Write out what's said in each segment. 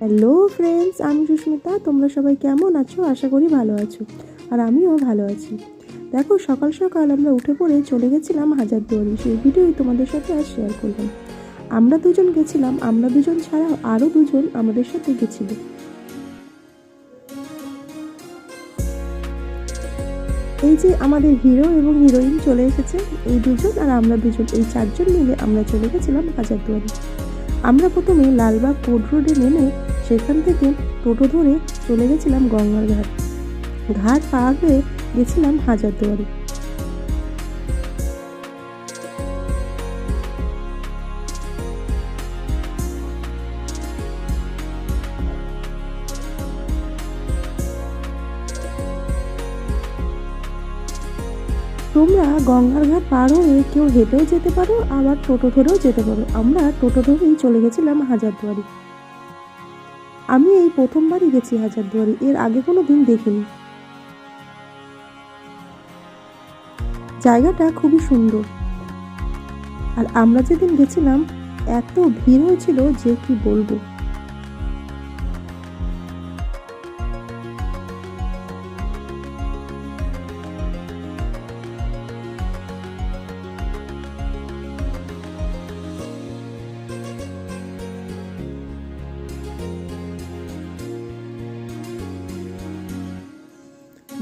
Hello friends, আমি সুস্মিতা। তোমরা সবাই কেমন আছো? আশা করি ভালো আছো, আর আমিও ভালো আছি। দেখো, সকাল সকাল আমরা উঠে পড়ে চলে গেছিলাম হাজারদুয়ারি। সেই ভিডিওই তোমাদের সাথে আর শেয়ার করলাম। আমরা দুজন গেছিলাম, আমরা দুজন ছাড়াও আরও দুজন আমাদের সাথে গেছিল। এই যে আমাদের হিরো এবং হিরোইন চলে এসেছে, এই দুজন আর আমরা দুজন, এই চারজন মিলে আমরা চলে গেছিলাম হাজারদুয়ারি। আমরা প্রথমে লালবাগ কোর্ট রোডে নেমে সেখান থেকে টোটো ধরে চলে গেছিলাম গঙ্গার ঘাট। ঘাট পার হয়ে গেছিলাম হাজারদুয়ারি। তোমরা গঙ্গার ঘাট পার হয়ে কেউ হেঁটেও যেতে পারো, আবার টোটো ধরেও যেতে পারো। আমরা টোটো ধরেই চলে গেছিলাম হাজারদুয়ারি। আমি এই প্রথমবারই গেছি হাজারদুয়ারি, এর আগে কোনো দিন দেখিনি। জায়গাটা খুবই সুন্দর, আর আমরা যেদিন গেছিলাম এত ভিড় হয়েছিল যে কি বলবো।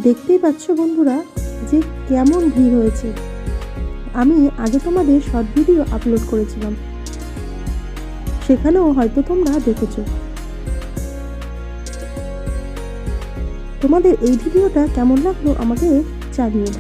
দেখতেই পাচ্ছ বন্ধুরা যে কেমন ভিড় হয়েছে। আমি আগে তোমাদের শর্ট ভিডিও আপলোড করেছিলাম, সেখানেও হয়তো তোমরা দেখেছো। তোমাদের এই ভিডিওটা কেমন লাগলো আমাকে জানিও।